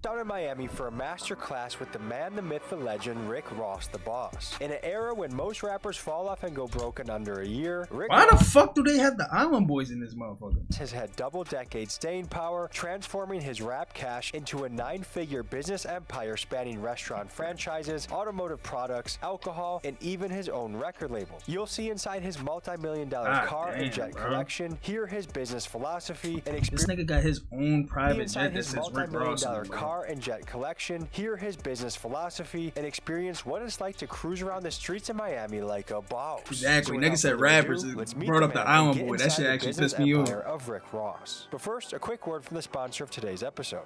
Down in Miami for a master class with the man, the myth, the legend, Rick Ross, the boss. In an era when most rappers fall off and go broke in under a year, Why the fuck do they have the Island Boys in this motherfucker? Has had double-decade staying power, transforming his rap cash into a 9-figure business empire spanning restaurant franchises, automotive products, alcohol, and even his own record label. You'll see inside his multi-million-dollar car and jet collection, hear his business philosophy, and experience. This nigga got his own private jet that says Rick Ross. Car and jet collection, hear his business philosophy, and experience what it's like to cruise around the streets of Miami like a boss. Exactly. Nigga said rappers brought up the Island Boy. That shit actually pissed me off. Of Rick Ross. But first, a quick word from the sponsor of today's episode.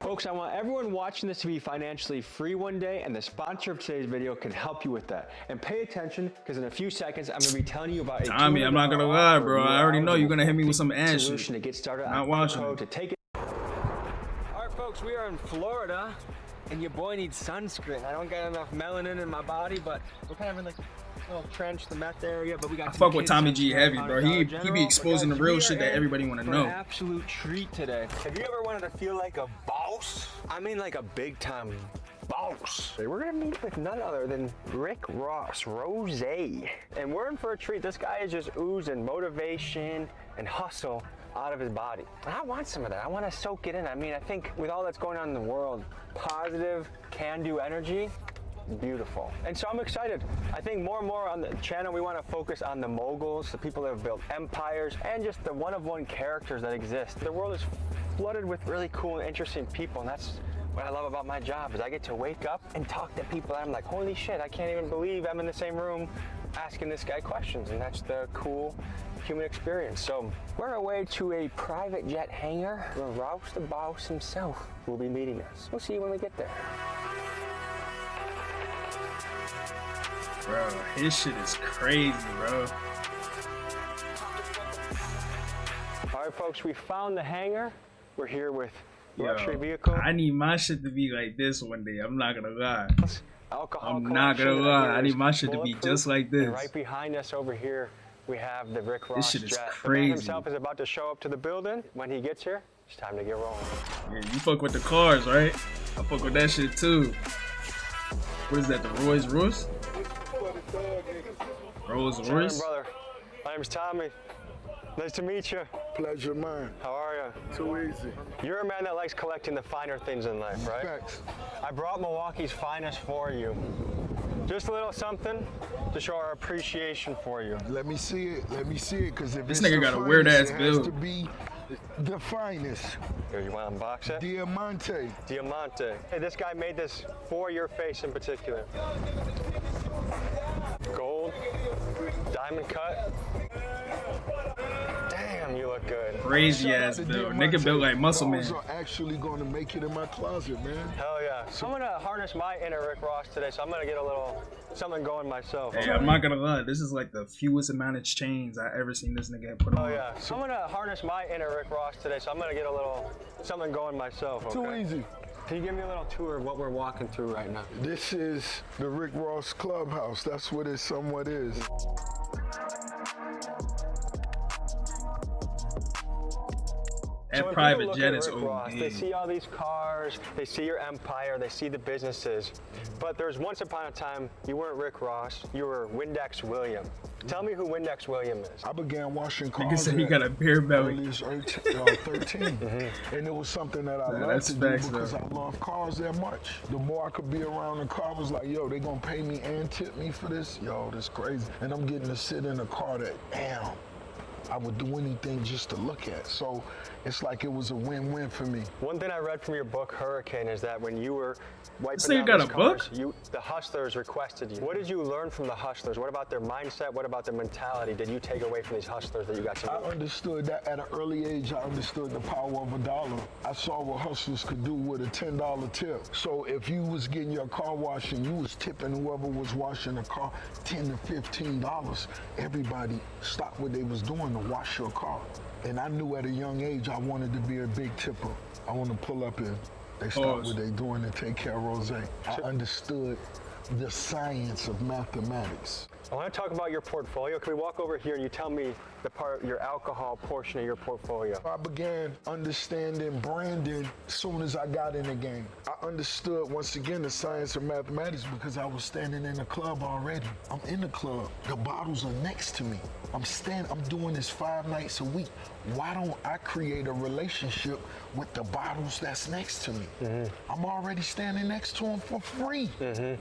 Folks, I want everyone watching this to be financially free one day, and the sponsor of today's video can help you with that. And pay attention, because in a few seconds, I'm going to be telling you about a Tommy, I'm not going to lie, bro. I already know you're going to hit me with some ass shit. To get started, not watching to take it. Folks, we are in Florida, and your boy needs sunscreen. I don't got enough melanin in my body, but we're kind of in like a little trench, the meth area. But we got. I fuck with Tommy G heavy, bro. He be exposing the real shit that everybody want to know. An absolute treat today. Have you ever wanted to feel like a boss? I mean, like a big time boss. We're gonna meet with none other than Rick Ross, Rose, and we're in for a treat. This guy is just oozing motivation and hustle out of his body. And I want some of that. I want to soak it in. I mean, I think with all that's going on in the world, positive, can-do energy, beautiful. And so I'm excited. I think more and more on the channel, we want to focus on the moguls, the people that have built empires, and just the one-of-one characters that exist. The world is flooded with really cool and interesting people, and that's what I love about my job, is I get to wake up and talk to people that I'm like, holy shit, I can't even believe I'm in the same room asking this guy questions, and that's the cool human experience. So we're on our way to a private jet hangar where Ross the boss himself will be meeting us. We'll see you when we get there. Bro, his shit is crazy, bro. All right, folks, we found the hangar. We're here with luxury vehicle. I need my shit to be like this one day. I'm not gonna lie. Alcohol. I'm not gonna lie. I need my shit to be just like this. And right behind us over here, we have the Rick Ross jet. This shit is crazy. The man himself is about to show up to the building. When he gets here, it's time to get rolling. Yeah, you fuck with the cars, right? I fuck with that shit too. What is that, the Rolls Royce? Rolls Royce? Brother, my name's Tommy. Nice to meet you. Pleasure mine. How are you? Too easy. You're a man that likes collecting the finer things in life, right? Facts. I brought Milwaukee's finest for you. Just a little something to show our appreciation for you. Let me see it. Let me see it, because if this it's nigga the got a finest, weird ass it build. has to be the finest. Here, you want to unbox it? Diamante. Diamante. Hey, this guy made this for your face in particular. Gold, diamond cut. Damn, you look good. Crazy ass build. Nigga built like Muscle Man. Those are actually going to make it in my closet, man. Hell yeah. So I'm going to harness my inner Rick Ross today, so I'm going to get a little something going myself. Hey, I'm not gonna lie. This is like the fewest amount of chains I ever seen this nigga put on. Oh yeah. So I'm going to harness my inner Rick Ross today, so I'm going to get a little something going myself. Okay? Too easy. Can you give me a little tour of what we're walking through right now? This is the Rick Ross Clubhouse. That's what it somewhat is. That private jet is OD. They see all these cars, they see your empire, they see the businesses. But there's once upon a time, you weren't Rick Ross, you were Windex William. Tell me who Windex William is. I began washing cars. Nigga said he got a beer belly. 13. And it was something that I loved to do because I love cars that much. The more I could be around the car, I was like, yo, they gonna pay me and tip me for this? Yo, this crazy. And I'm getting to sit in a car that, damn, I would do anything just to look at. So it's like it was a win-win for me. One thing I read from your book, Hurricane, is that when you were wiping down got these cars, the hustlers requested you. What did you learn from the hustlers? What about their mindset? What about their mentality did you take away from these hustlers that you got to know? I understood that at an early age. I understood the power of $1. I saw what hustlers could do with a $10 tip. So if you was getting your car washed and you was tipping whoever was washing the car $10 to $15, everybody stopped what they was doing to wash your car. And I knew at a young age I wanted to be a big tipper. I want to pull up and they stop what they doing and take care of Rose. I understood the science of mathematics. I want to talk about your portfolio. Can we walk over here and you tell me your alcohol portion of your portfolio? I began understanding branding as soon as I got in the game. I understood, once again, the science of mathematics because I was standing in the club already. I'm in the club. The bottles are next to me. I'm doing this 5 nights a week. Why don't I create a relationship with the bottles that's next to me? Mm-hmm. I'm already standing next to them for free. Mm-hmm.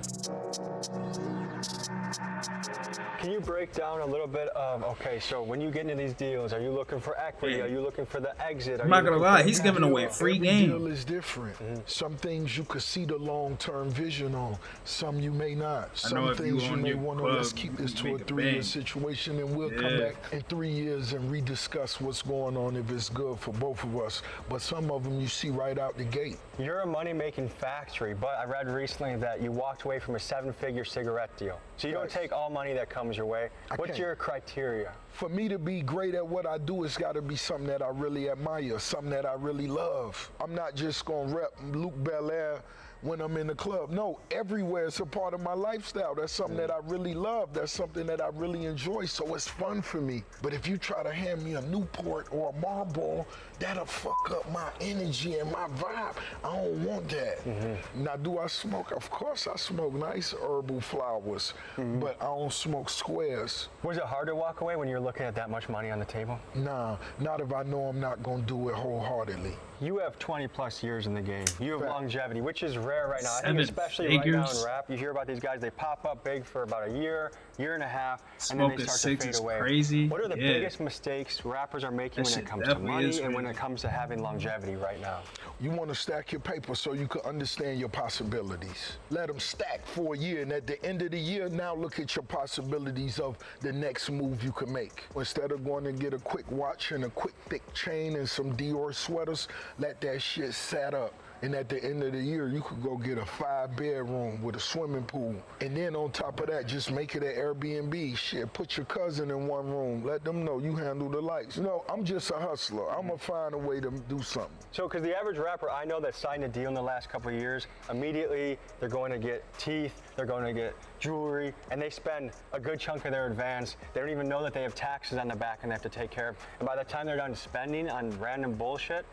Can you break down a little bit of, okay, so when you get into these deals, are you looking for equity? Are you looking for the exit? I'm not gonna lie, he's giving away free game. Every deal is different. Mm-hmm. Some things you could see the long-term vision on. Some you may not. Some things you may want to, let's keep this to a 3-year situation and we'll come back in 3 years and rediscuss what's going on if it's good for both of us. But some of them you see right out the gate. You're a money-making factory, but I read recently that you walked away from a 7-figure cigarette deal. So you don't take all money that comes your way. What's your criteria? For me to be great at what I do, it's got to be something that I really admire, something that I really love. I'm not just going to rep Luke Belaire when I'm in the club. No, everywhere it's a part of my lifestyle. That's something that I really love. That's something that I really enjoy, so it's fun for me. But if you try to hand me a Newport or a Marlboro, that'll fuck up my energy and my vibe. I don't want that. Mm-hmm. Now, do I smoke? Of course I smoke nice herbal flowers, but I don't smoke squares. Was it hard to walk away when you're looking at that much money on the table? Nah, not if I know I'm not gonna do it wholeheartedly. You have 20 plus years in the game. You have longevity, which is rare right now. I think especially right now in rap, you hear about these guys, they pop up big for about a year and a half, and then they start to fade away. Crazy. What are the biggest mistakes rappers are making when it comes to money and when it comes to having longevity right now? You want to stack your paper so you can understand your possibilities. Let them stack for a year, and at the end of the year, now look at your possibilities of the next move you can make. Instead of going to get a quick watch and a quick thick chain and some Dior sweaters, let that shit set up. And at the end of the year, you could go get a 5-bedroom with a swimming pool. And then on top of that, just make it an Airbnb. Shit, put your cousin in one room. Let them know you handle the lights. You know, I'm just a hustler. I'm going to find a way to do something. So, because the average rapper I know that signed a deal in the last couple of years, immediately they're going to get teeth, they're going to get jewelry, and they spend a good chunk of their advance. They don't even know that they have taxes on the back and they have to take care of. And by the time they're done spending on random bullshit,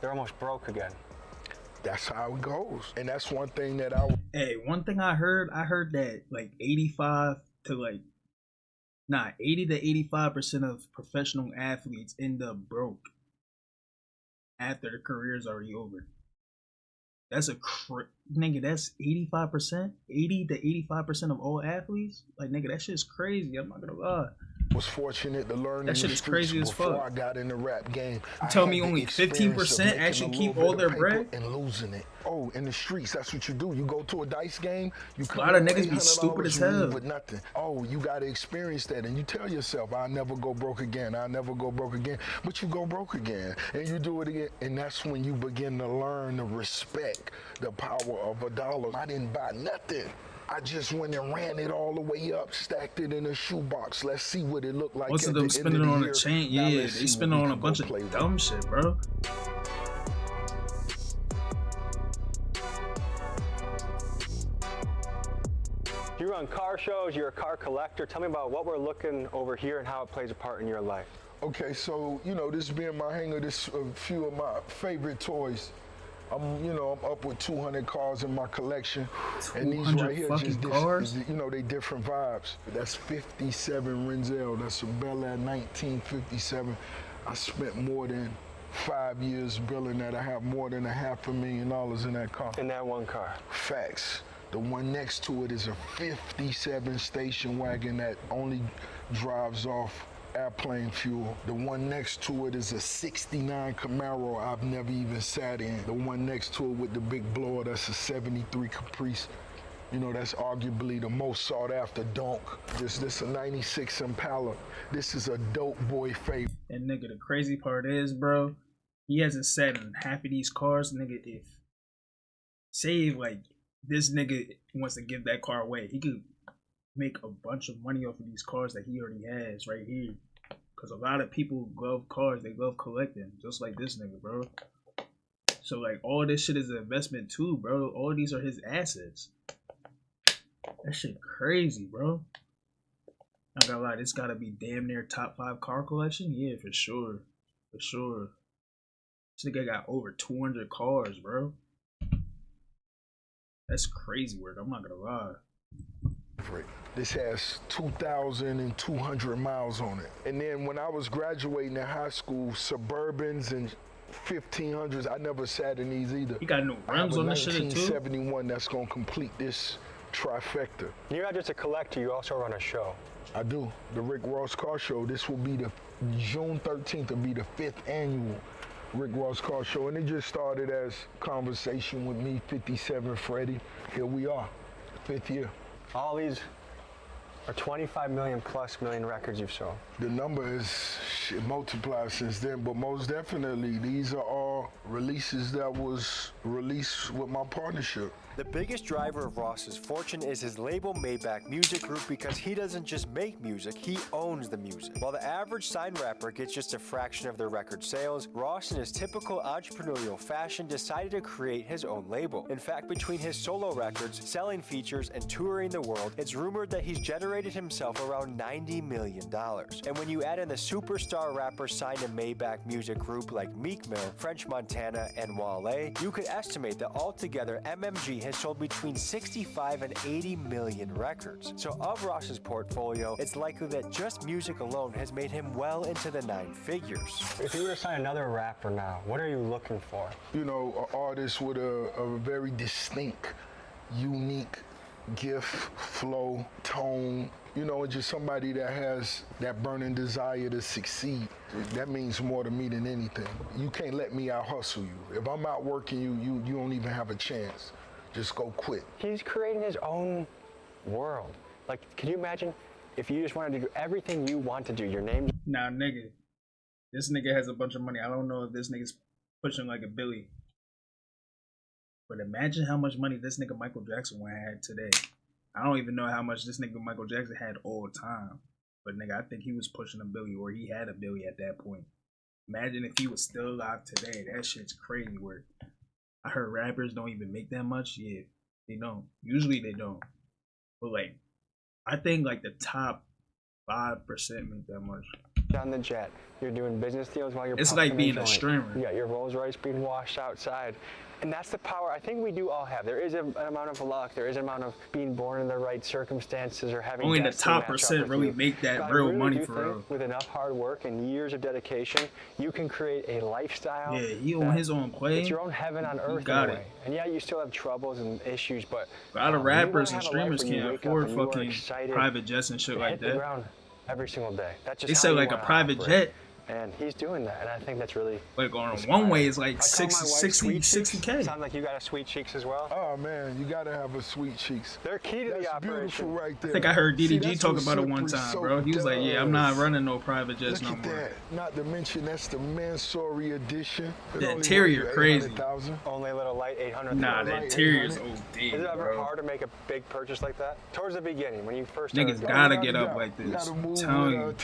they're almost broke again. That's how it goes. And that's one thing that one thing I heard that like 80 to 85% of professional athletes end up broke after their career's already over. That's nigga, that's 85%? 80 to 85% of all athletes? Like, nigga, that shit's crazy. I'm not gonna lie. Was fortunate to learn that shit is crazy as fuck. Before I got in the rap game. You tell me only 15% actually keep all their bread and losing it. Oh, in the streets, that's what you do. You go to a dice game, you a lot of niggas be stupid as hell with nothing. Oh, you gotta experience that, and you tell yourself, "I'll never go broke again. I'll never go broke again." But you go broke again, and you do it again, and that's when you begin to learn to respect the power of a dollar. I didn't buy nothing. I just went and ran it all the way up, stacked it in a shoebox. Let's see what it looked like. Most of them spending it on a chain. Yeah, they spending on a bunch of dumb shit, bro. You run car shows, you're a car collector. Tell me about what we're looking over here and how it plays a part in your life. Okay, so, you know, this being my hangar, this a few of my favorite toys. I'm up with 200 cars in my collection, and these right here just they different vibes. That's 57 Renzel. That's a Bel Air 1957. I spent more than 5 years building that. I have more than $500,000 in that car. In that one car. Facts. The one next to it is a 57 station wagon that only drives off airplane fuel. The one next to it is a 69 Camaro I've never even sat in. The one next to it with the big blower, that's a 73 Caprice. You know, that's arguably the most sought after donk. This a 96 Impala. This is a dope boy favorite. And nigga, the crazy part is, bro, he hasn't sat in half of these cars. Nigga, if say like this nigga wants to give that car away, he could make a bunch of money off of these cars that he already has right here. Because a lot of people love cars, they love collecting, just like this nigga, bro. So like all this shit is an investment too, bro. All these are his assets. That shit crazy, bro. I gotta lie, this gotta be damn near top 5 car collection. Yeah, for sure, for sure. This nigga got over 200 cars, bro. That's crazy work. I'm not gonna lie. This has 2,200 miles on it. And then when I was graduating in high school, Suburbans and 1500s, I never sat in these either. You got no rims on this shit too? 1971 that's gonna complete this trifecta. You're not just a collector, you also run a show. I do. The Rick Ross Car Show. This will be the June 13th will be the 5th annual Rick Ross Car Show. And it just started as conversation with me, 57 Freddie. Here we are, 5th year. All these are 25 million plus records you've sold. The number is multiplied since then, but most definitely these are all releases that was released with my partnership. The biggest driver of Ross's fortune is his label Maybach Music Group because he doesn't just make music, he owns the music. While the average signed rapper gets just a fraction of their record sales, Ross in his typical entrepreneurial fashion decided to create his own label. In fact, between his solo records, selling features, and touring the world, it's rumored that he's generated himself around $90 million. And when you add in the superstar rappers signed to Maybach Music Group like Meek Mill, French Montana, and Wale, you could estimate that altogether MMG has sold between 65 and 80 million records. So of Ross's portfolio, it's likely that just music alone has made him well into the 9 figures. If you were to sign another rapper now, what are you looking for? You know, an artist with a very distinct, unique gift, flow, tone, you know, and just somebody that has that burning desire to succeed. That means more to me than anything. You can't let me out hustle you. If I'm out working you don't even have a chance. Just go quit. He's creating his own world. Like, can you imagine if you just wanted to do everything you want to do, your name? Nah, nigga. This nigga has a bunch of money. I don't know if this nigga's pushing like a Billy. But imagine how much money this nigga Michael Jackson had today. I don't even know how much this nigga Michael Jackson had all the time. But nigga, I think he was pushing a Billy, or he had a Billy at that point. Imagine if he was still alive today. That shit's crazy work. I heard rappers don't even make that much. Yeah, they don't. Usually they don't. But like, I think like the top 5% make that much. On the jet, you're doing business deals while you're. It's like being a streamer. You got your Rolls Royce being washed outside, and that's the power I think we do all have. There is an amount of luck. There is an amount of being born in the right circumstances or having. Only the top percent really make that real money for real. With enough hard work and years of dedication, you can create a lifestyle. Yeah, he on his own plane. It's your own heaven on earth. Got it. And yeah, you still have troubles and issues, but a lot of rappers and streamers can't afford fucking private jets and shit like that. Every single day. That's just they said like a private jet. And he's doing that, and I think that's really like on one way is like 60K. Sounds like you got a Sweet Cheeks as well. Oh man, you gotta have a Sweet Cheeks. They're key to the operation. Beautiful right there. I think I heard DDG talk about it one time, bro. He was like, "Yeah, I'm not running no private jets no more." That. Not to mention that's the Mansory edition. The interior crazy. Only a little light, 800. Nah, the interior's OD. Is it ever hard to make a big purchase like that? Towards the beginning, when you first started. Niggas gotta get up like this. I'm telling you.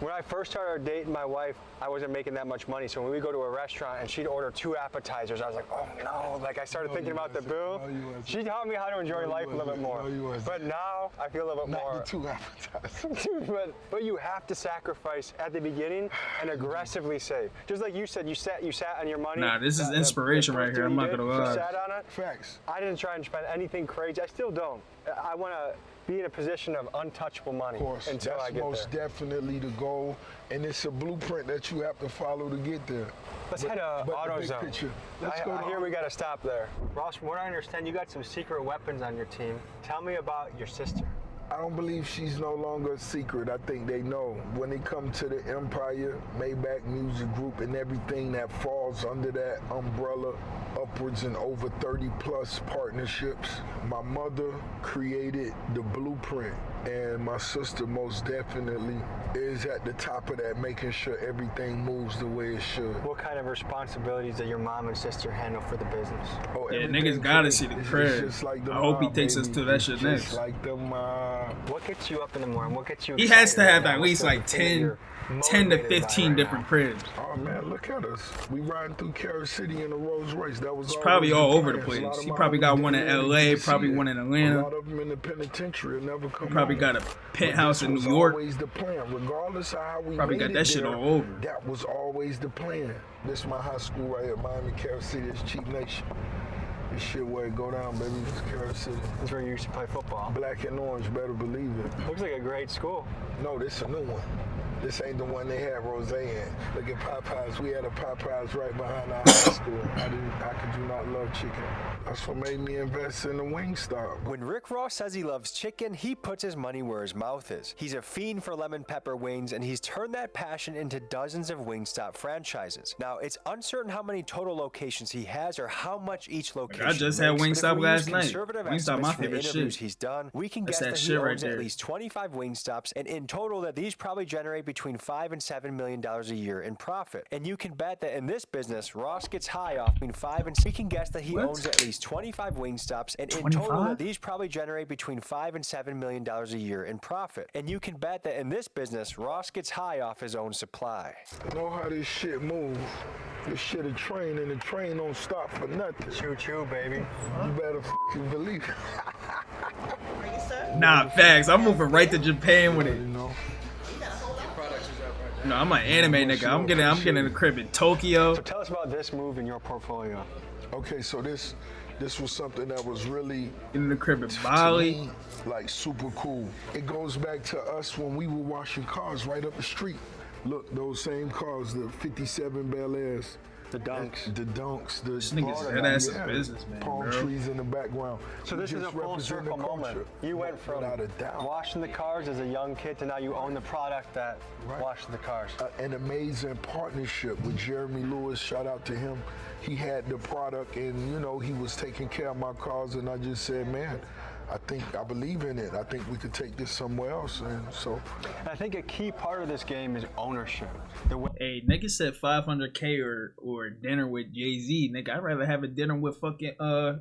When I first started dating my wife, I wasn't making that much money, so when we go to a restaurant and she'd order 2 appetizers, I was like, oh no, like I started thinking about the bill. She taught me how to enjoy life a little bit more. But now I feel a little bit more. Not the 2 appetizers. but you have to sacrifice at the beginning and aggressively save. Just like you said, you sat on your money. Nah, this is inspiration right here. I'm not gonna lie. You sat on it. Facts. I didn't try and spend anything crazy. I still don't. I want to be in a position of untouchable money until I get there. That's most definitely the goal, and it's a blueprint that you have to follow to get there. Let's head to AutoZone. I hear we got to stop there. Ross, from what I understand, you got some secret weapons on your team. Tell me about your sister. I don't believe she's no longer a secret. I think they know. When it comes to the Empire, Maybach Music Group, and everything that falls under that umbrella, upwards and over 30 plus partnerships, my mother created the blueprint, and my sister most definitely is at the top of that, making sure everything moves the way it should. What kind of responsibilities do your mom and sister handle for the business? Oh, yeah, niggas gotta see the crib. Like I hope he takes us to that shit next. Like the What gets you up in the morning? What gets you He has to have at least like 10 10 to motivated by 15 right different now. cribs. Oh man, look at us. We riding through Carol City in a Rolls Royce. That was It's probably all over the plan. A lot place. of He my probably homies got didn't one in live to LA, get to probably see one it. in A Atlanta. lot of them in the penitentiary will never come Probably home. got a But penthouse this in New was York. always the plan, regardless of how we Probably made got it that shit there, all over. That was always the plan. This is my high school right here, Miami, Carol City. It's Cheap Nation. This shit where it go down, baby. This is Carol City. That's where you used to play football. Black and orange, better believe it. Looks like a great school. No, this is a new one. This ain't the one they had Rosé in. Look at Popeyes. We had a Popeyes right behind our high school. How could you not love chicken? That's what made me invest in the Wingstop. When Rick Ross says he loves chicken, he puts his money where his mouth is. He's a fiend for lemon pepper wings, and he's turned that passion into dozens of Wingstop franchises. Now, it's uncertain how many total locations he has or how much each location I just had makes, but Wingstop if we last use night. conservative Wingstop estimates my from the favorite interviews shit. he's done, we can That's guess that that he shit right owns at there. least 25 Wingstops, and in total that these probably generate between $5 and $7 million a year in profit. And you can bet that in this business, Ross gets high off between 5 and 6. We can guess that he What? owns at least 25 Wingstops, and in 25? total that these probably generate between $5 and $7 million a year in profit. And you can bet that in this business, Ross gets high off his own supply. Know how this shit move. This shit a train, and the train don't stop for nothing. Choo choo, baby. You better fucking believe it. Nah, facts. I'm moving right to Japan with You it. know? No, I'm an anime nigga. I'm getting a crib in Tokyo. So tell us about this move in your portfolio. Okay, so this was something that was really Getting a crib in to Bali. me, like super cool. It goes back to us when we were washing cars right up the street. Look, those same cars, the 57 Bel Airs. The dunks. The dunks, the nigga's Florida dead-ass guys, a businessman, palm bro. trees in the background. So We this is a just full represent the circle moment. culture. You went from Without a doubt. washing the cars as a young kid to now you own the product that washes the cars. An amazing partnership with Jeremy Lewis. Shout out to him. He had the product, and you know he was taking care of my cars, and I just said, man, I believe in it. I think we could take this somewhere else, and so. I think a key part of this game is ownership. The way Hey, nigga said 500K or dinner with Jay-Z. Nigga, I'd rather have a dinner with fucking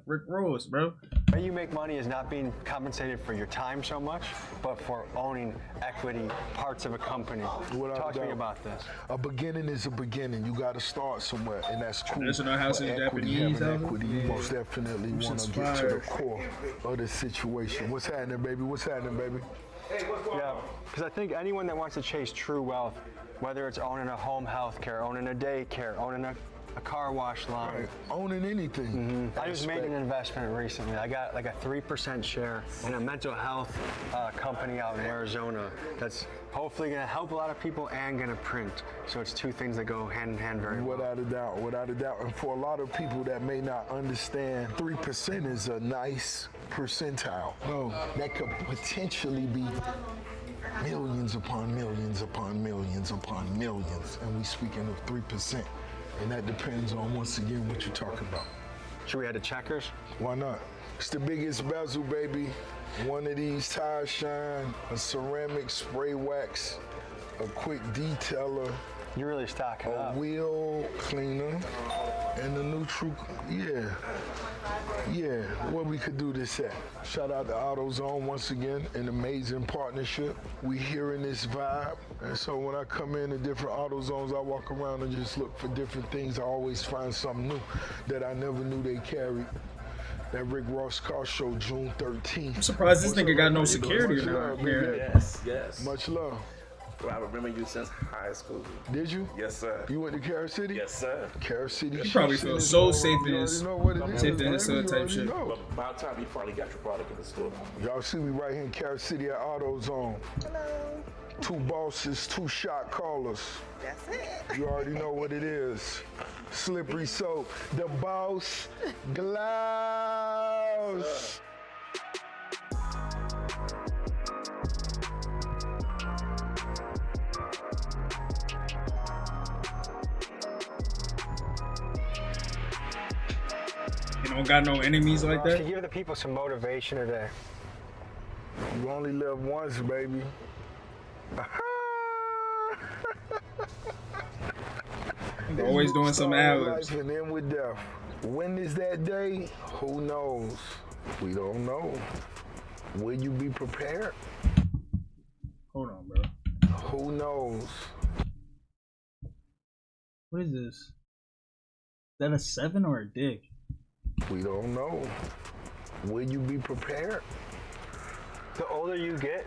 Rick Ross, bro. you make money is not being compensated for your time so much, but for owning equity parts of a company. Without Talk to me doubt. about this. A beginning is a beginning. You got to start somewhere, and that's cool. Traditional houses, But equity, Japanese having houses? equity, you Yeah. most definitely want to get to the core of the situation. What's happening, baby? What's happening, baby? Yeah, because I think anyone that wants to chase true wealth, whether it's owning a home health care, owning a daycare, owning a car wash line. Right. Owning anything. I just made an investment recently. I got like a 3% share in a mental health company out in Arizona that's hopefully going to help a lot of people and going to print. So it's two things that go hand in hand very well. Without a doubt, without a doubt. And for a lot of people that may not understand, 3% is a nice percentile. No, that could potentially be millions upon millions upon millions upon millions. And we speaking of 3%. And that depends on, once again, what you're talking about. Should we head to Checkers? Why not? It's the biggest bezel, baby. One of these tire shine, a ceramic spray wax, a quick detailer, You're really stocking a up. wheel cleaner, and a new true, yeah, where we could do this at. Shout out to AutoZone once again, an amazing partnership. We hearing this vibe, and so when I come in different AutoZones, I walk around and just look for different things. I always find something new that I never knew they carried. That Rick Ross Car Show, June 13th. I'm surprised this What's nigga up, got no man? security Much around love, here. big Yes, yes. Much love. Well, I remember you since high school. Did you? Yes, sir. You went to Carol City? Yes, sir. Carol City. He probably shit feels is so all- safe in you his- already know what it is, safe in his baby. hood You type already shit. know. Well, by the time you finally got your product in the store. Y'all see me right here in Carol City at AutoZone. Hello. Two bosses, two shot callers. That's it. You already know what it is. Slippery soap. The boss gloves. You don't got no enemies like To that? give the people some motivation today. You only live once, baby. He's always doing some Start with ad-libs. life and end with death. When is that day? Who knows? We don't know. Will you be prepared? Hold on, bro. Who knows? What is this? Is that a 7 or a dick? We don't know. Will you be prepared? The older you get,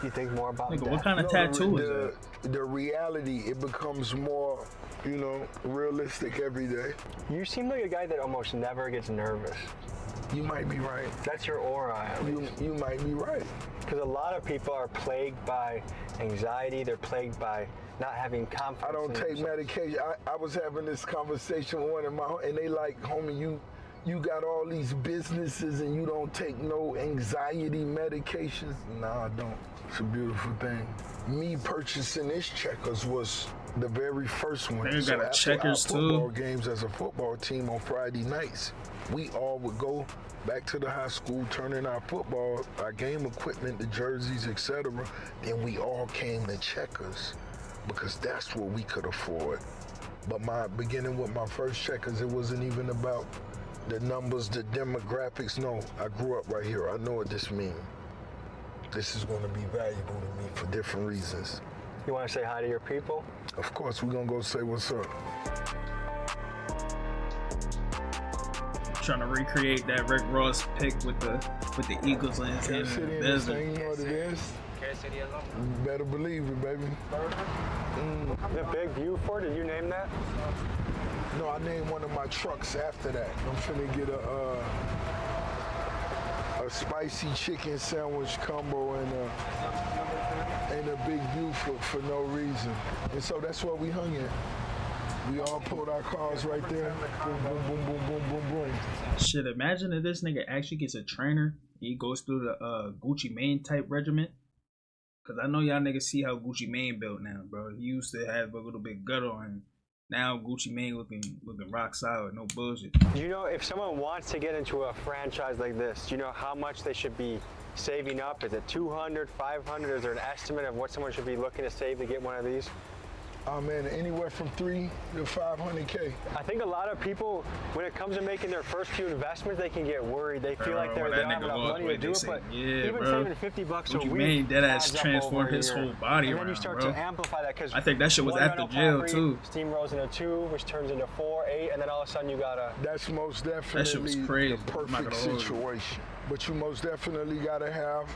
you think more about Nigga, that. what kind of tattoo is that? The reality, it becomes more, realistic every day. You seem like a guy that almost never gets nervous. You might be right. That's your aura, at least. You might be right. Because a lot of people are plagued by anxiety. They're plagued by not having confidence. I don't take medication. I was having this conversation with one of my, and they like, homie, you got all these businesses and you don't take no anxiety medications? No, I don't. It's a beautiful thing. Me purchasing this Checkers was the very first one. They got a Checkers our football too. games as a football team on Friday nights, we all would go back to the high school, turn in our football, our game equipment, the jerseys, etc. Then we all came to Checkers because that's what we could afford. But beginning with my first Checkers, it wasn't even about the numbers, the demographics. No, I grew up right here. I know what this means. This is going to be valuable to me for different reasons. You want to say hi to your people? Of course, we're going to go say what's up. Trying to recreate that Rick Ross pick with the Eagles and Kansas City in this thing, you know what it is? You better believe it, baby. The Big Buford, did you name that? No, I named one of my trucks after that. I'm finna get a spicy chicken sandwich combo and a Big Buford for no reason. And so that's where we hung at. We all pulled our cars right there. Boom, boom, boom, boom, boom, boom, boom. Shit, imagine if this nigga actually gets a trainer. He goes through the Gucci Mane type regiment. Cause I know y'all niggas see how Gucci Mane built now, bro. He used to have a little bit gut on him. Now Gucci Mane looking rock solid, no bullshit. Do you know if someone wants to get into a franchise like this, do you know how much they should be saving up? Is it 200, 500? Is there an estimate of what someone should be looking to save to get one of these? Oh man, anywhere from 3 to 500K. I think a lot of people, when it comes to making their first few investments, they can get worried. They feel like they don't have enough money to do it, but even saving $50 a week, Mane dead ass adds up transformed over a his year. whole body and around, then you start bro. to amplify that because I think that shit was after jail too. Steamrolls into 2, which turns into 4, 8, and then all of a sudden you got a. That's most That shit was definitely crazy. the perfect situation. But you most definitely gotta have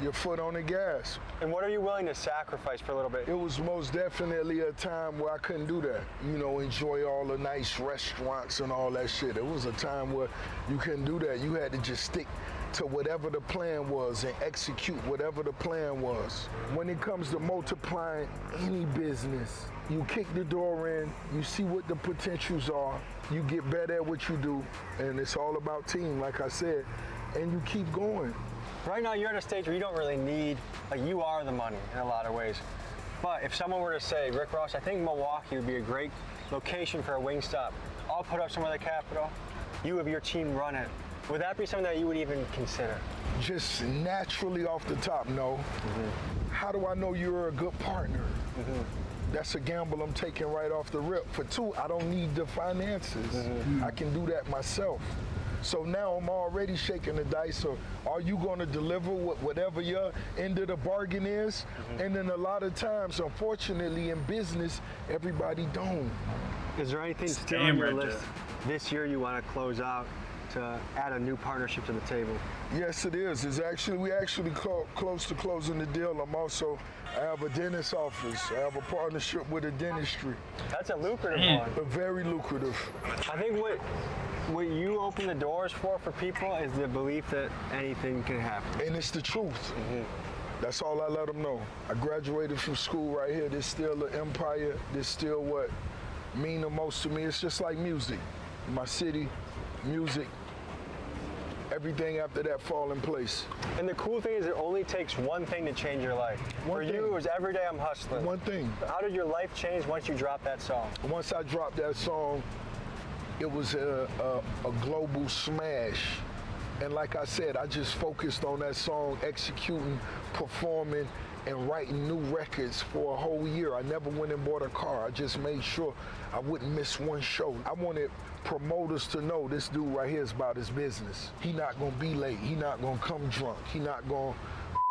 your foot on the gas. And what are you willing to sacrifice for a little bit? It was most definitely a time where I couldn't do that. Enjoy all the nice restaurants and all that shit. It was a time where you couldn't do that. You had to just stick to whatever the plan was and execute whatever the plan was. When it comes to multiplying any business, you kick the door in, you see what the potentials are, you get better at what you do, and it's all about team, like I said, and you keep going. Right now you're at a stage where you don't really need, you are the money in a lot of ways. But if someone were to say, Rick Ross, I think Milwaukee would be a great location for a Wingstop. I'll put up some of the capital, you have your team run it. Would that be something that you would even consider? Just naturally off the top, no. Mm-hmm. How do I know you're a good partner? Mm-hmm. That's a gamble I'm taking right off the rip. For 2, I don't need the finances. Mm-hmm. I can do that myself. So now I'm already shaking the dice. So are you going to deliver whatever your end of the bargain is? Mm-hmm. And then a lot of times, unfortunately, in business, everybody don't. Is there anything still on your list this year you want to close out to add a new partnership to the table? Yes, it is. We actually close to closing the deal. I have a dentist office. I have a partnership with a dentistry. That's a lucrative one. Very lucrative. I think what you open the doors for people is the belief that anything can happen. And it's the truth. Mm-hmm. That's all I let them know. I graduated from school right here. This still an empire. This still what mean the most to me. It's just like music. My city, music, everything after that fall in place. And the cool thing is it only takes one thing to change your life. For you, it was every day I'm hustling. One thing. How did your life change once you dropped that song? Once I dropped that song, it was a global smash. And like I said, I just focused on that song, executing, performing, and writing new records for a whole year. I never went and bought a car. I just made sure I wouldn't miss one show. I wanted promoters to know this dude right here is about his business. He not gonna be late. He not gonna come drunk. He not gonna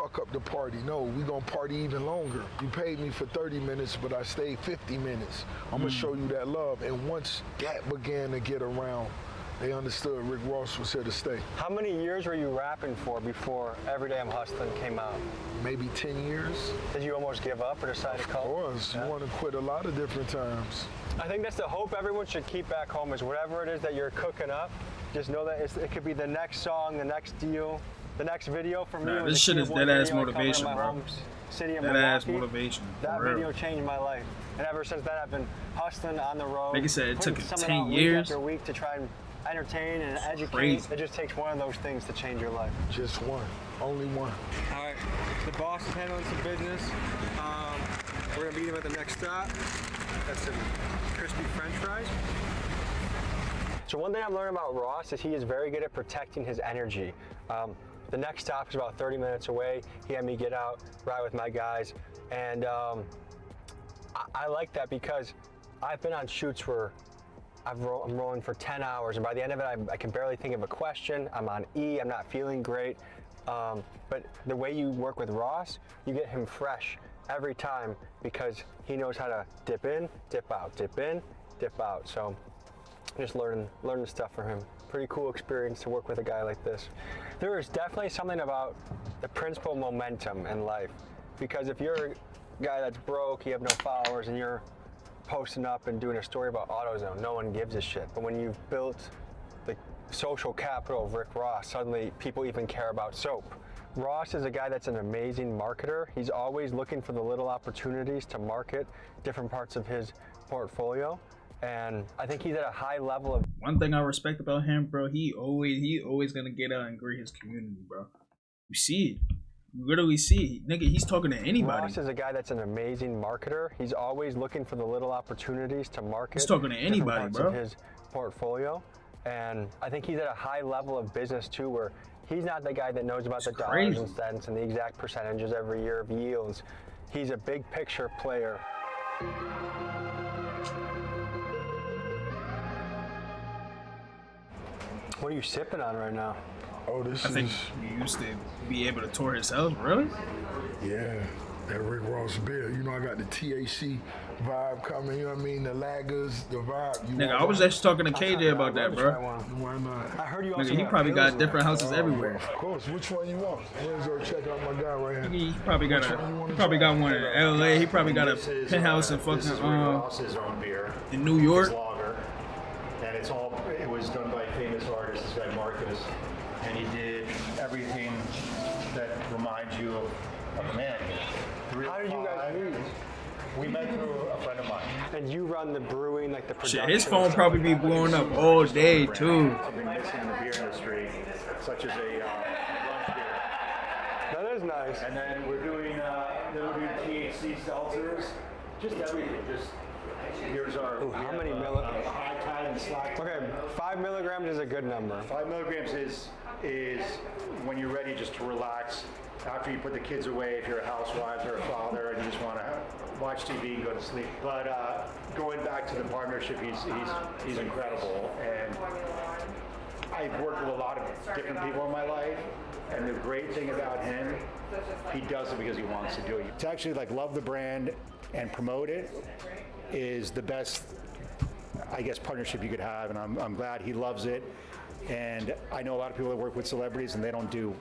fuck up the party. No, we gonna party even longer. You paid me for 30 minutes, but I stayed 50 minutes. I'm gonna show you that love. And once that began to get around, they understood Rick Ross was here to stay. How many years were you rapping for before Every Day I'm Hustling came out? Maybe 10 years. Did you almost give up or decide to call? Of course, you want to quit a lot of different times. I think that's the hope everyone should keep back home is whatever it is that you're cooking up, just know that it could be the next song, the next deal, the next video for me. Nah, this shit is dead-ass motivation, bro. City of Dead-ass Milwaukee. motivation. That For real. video changed my life. And ever since that, I've been hustling on the road. Like I said, it took putting it something 10 out years. Week after week to try and entertain and educate. Crazy. It just takes one of those things to change your life. Just one, only one. All right, the boss is handling some business. We're gonna meet him at the next stop. That's some crispy French fries. So one thing I've learned about Ross is he is very good at protecting his energy. The next stop is about 30 minutes away. He had me get out, ride with my guys, and I like that because I've been on shoots where I'm rolling for 10 hours, and by the end of it, I can barely think of a question. I'm on E, I'm not feeling great. But the way you work with Ross, you get him fresh every time because he knows how to dip in, dip out, dip in, dip out. So just learning stuff from him. Pretty cool experience to work with a guy like this. There is definitely something about the principle momentum in life, because if you're a guy that's broke, you have no followers, and you're posting up and doing a story about AutoZone, no one gives a shit. But when you've built the social capital of Rick Ross, suddenly people even care about soap. Ross is a guy that's an amazing marketer. He's always looking for the little opportunities to market different parts of his portfolio. And I think he's at a high level of... One thing I respect about him, bro, he always gonna get out and greet his community, bro. You see it. You literally see it. Nigga, he's talking to anybody. Ross is a guy that's an amazing marketer. He's always looking for the little opportunities to market. He's talking to anybody, different parts bro. of his portfolio. And I think he's at a high level of business too, where he's not the guy that knows about the dollars and cents and the exact percentages every year of yields. He's a big picture player. What are you sipping on right now? Oh, this I think is, you used to be able to tour himself, really? yeah, that Rick Ross beer. You know, I got the THC vibe coming, you know what I mean? The lagers, the vibe. You Nigga, I was actually talking to KJ about that, bro. Why not? I heard you also Nigga, he probably got different houses everywhere. Of course, which one you want? Let's go check out my guy right here. He probably got one in LA. He probably got a penthouse in This is Rick fucking Ross's own beer. in New York. It's lager, and it was done by a famous artist, this guy Marcus, and he did everything that reminds you of a man. How did you guys meet? We met through a friend of mine. And you run the brewing, like the production? Shit, his phone probably be blowing up all day too. Something missing in the beer industry, such as a lunch beer. That is nice. And then we're doing THC seltzers, just everything. Just here's our. Ooh, how many milligrams? High tide and slack. Okay, 5 milligrams is a good number. 5 milligrams is when you're ready just to relax after you put the kids away, if you're a housewife or a father and you just want to watch TV and go to sleep. But going back to the partnership, he's incredible, and I've worked with a lot of different people in my life, and the great thing about him, he does it because he wants to do it. To actually love the brand and promote it is the best, I guess, partnership you could have, and I'm glad he loves it. And I know a lot of people that work with celebrities and they don't do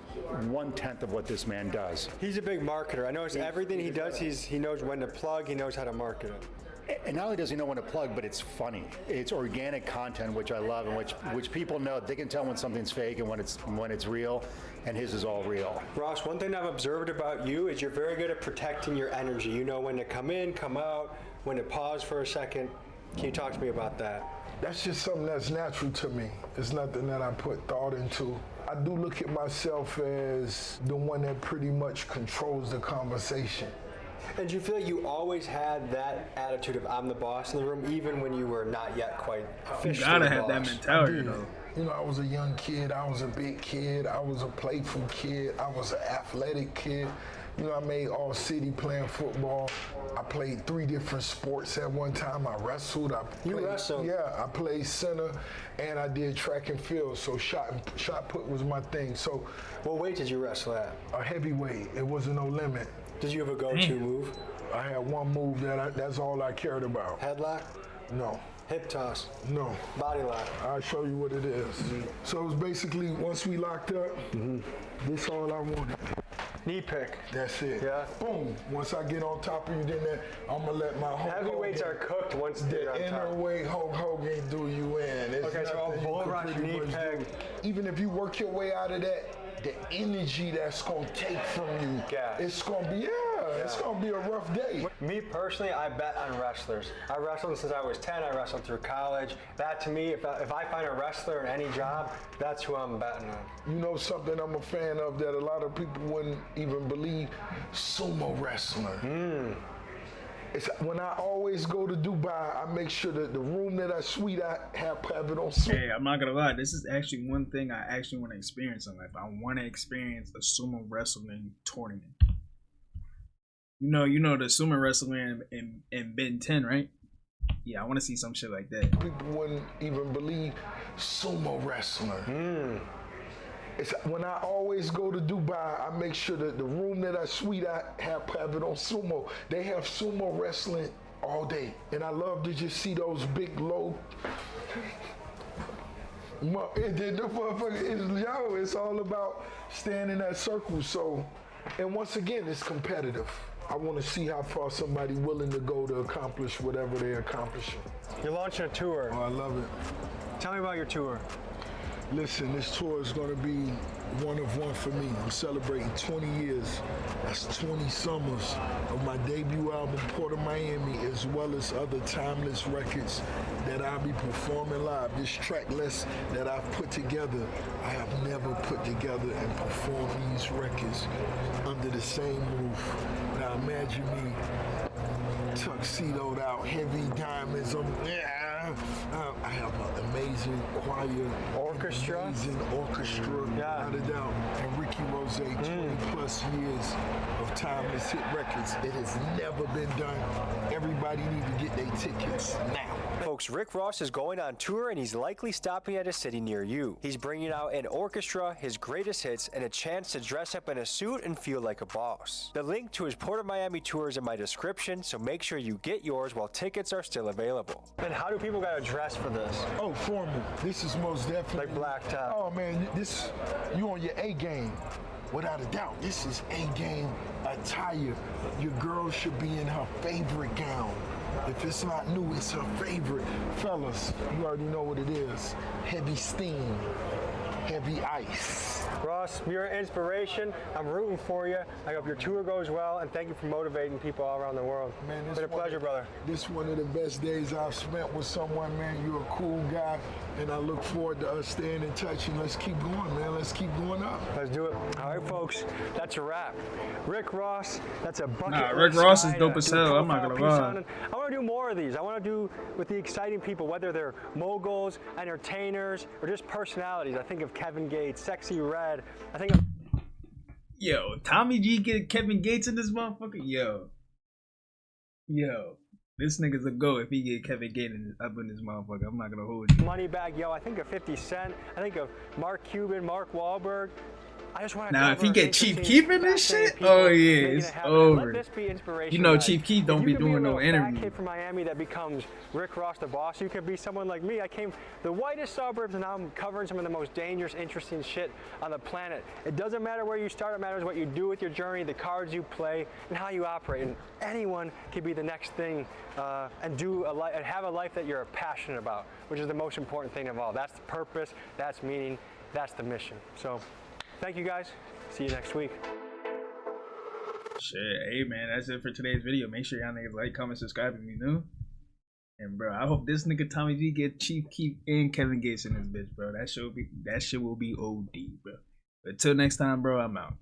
1/10 of what this man does. He's a big marketer. I know everything he does, he knows when to plug, he knows how to market it. And not only does he know when to plug, but it's funny. It's organic content, which I love, and which people know. They can tell when something's fake and when it's real, and his is all real. Ross, one thing I've observed about you is you're very good at protecting your energy. You know when to come in, come out, when to pause for a second. Can you talk to me about that? That's just something that's natural to me. It's nothing that I put thought into. I do look at myself as the one that pretty much controls the conversation. And do you feel like you always had that attitude of I'm the boss in the room, even when you were not yet quite officially You gotta the have that boss? mentality, though. You know, I was a young kid, I was a big kid, I was a playful kid, I was an athletic kid. You know, I made all city playing football. I played 3 different sports at one time. I wrestled. You wrestled? Yeah, I played center, and I did track and field. So shot put was my thing. So, What weight did you wrestle at? a heavyweight. It wasn't no limit. Did you have a go-to move? I had one move that's all I cared about. Headlock? No. Hip toss? No. Body lock? I'll show you what it is. So it was basically, once we locked up, this all I wanted. Knee pick? That's it. Yeah. Boom. Once I get on top of you, then I'm going to let my Hulk Heavyweights Hogan, are cooked once the they're on inner top. weight Hulk Hogan do you in. It's Okay, so nothing bull you can rush, pretty knee much peg. do. Even if you work your way out of that, the energy that's going to take from you, Gas. it's going to be, it's going to be a rough day. Me personally, I bet on wrestlers. I wrestled since I was 10. I wrestled through college. That to me, if I find a wrestler in any job, that's who I'm betting on. You know something I'm a fan of that a lot of people wouldn't even believe? Sumo wrestling. It's when I always go to Dubai, I make sure that the room that I suite, I have it on sumo. Hey, I'm not gonna lie. This is actually one thing I actually want to experience in life. I want to experience a sumo wrestling tournament. You know the sumo wrestling in Ben 10, right? Yeah, I want to see some shit like that. People wouldn't even believe sumo wrestling. It's when I always go to Dubai, I make sure that the room that I suite, I have it on sumo. They have sumo wrestling all day, and I love to just see those big low. It's all about staying in that circle. So, and once again, it's competitive. I want to see how far somebody willing to go to accomplish whatever they're accomplishing. You're launching a tour. Oh, I love it. Tell me about your tour. Listen, this tour is going to be one of one for me. I'm celebrating 20 years. That's 20 summers of my debut album, Port of Miami, as well as other timeless records that I'll be performing live. This track list that I've put together, I have never put together and performed these records under the same roof. Now imagine me tuxedoed out, heavy diamonds. I have an amazing choir, Orchestra? amazing orchestra, without a doubt. And Ricky Rose, 20 plus years of timeless hit records. It has never been done. Everybody need to get their tickets now. Folks, Rick Ross is going on tour and he's likely stopping at a city near you. He's bringing out an orchestra, his greatest hits, and a chance to dress up in a suit and feel like a boss. The link to his Port of Miami tour is in my description, so make sure you get yours while tickets are still available. And how do people gotta dress for this? Oh, formal. This is most definitely. Like black tie. Oh man, this, you on your A game. Without a doubt, this is A game attire. Your girl should be in her favorite gown. If it's not new, it's her favorite. Fellas, you already know what it is. Heavy steam, heavy ice. Ross, you're an inspiration. I'm rooting for you. I hope your tour goes well, and thank you for motivating people all around the world. Man, it's been a pleasure, brother. This is one of the best days I've spent with someone, man. You're a cool guy, and I look forward to us staying in touch, and let's keep going, man. Let's keep going up. Let's do it. All right, folks, that's a wrap. Rick Ross, that's a bucket Nah, list Rick Ross guy is dope to as do a hell. I'm not profile gonna piece lie. on. And I want to do more of these. I want to do with the exciting people, whether they're moguls, entertainers, or just personalities. I think of Kevin Gates, Sexy Red. I think of Yo, Tommy G get Kevin Gates in this motherfucker? Yo. This nigga's a go if he get Kevin Gates up in this motherfucker. I'm not gonna hold you. Moneybag Yo. I think of 50 Cent. I think of Mark Cuban, Mark Wahlberg. I just want to Now, if he get Chief Keef in this shit, oh yeah, it's over. You know Chief Keef don't be doing no interview. Kid from Miami that becomes Rick Ross the boss. You could be someone like me. I came the whitest suburbs and now I'm covering some of the most dangerous, interesting shit on the planet. It doesn't matter where you start. It matters what you do with your journey, the cards you play, and how you operate. And anyone can be the next thing and have a life that you're passionate about, which is the most important thing of all. That's the purpose. That's meaning. That's the mission. So. Thank you guys. See you next week. Shit, hey man, that's it for today's video. Make sure y'all niggas like, comment, subscribe if you new. And bro, I hope this nigga Tommy V get Chief Keef and Kevin Gates in this bitch, bro. That shit will be OD, bro. But till next time, bro, I'm out.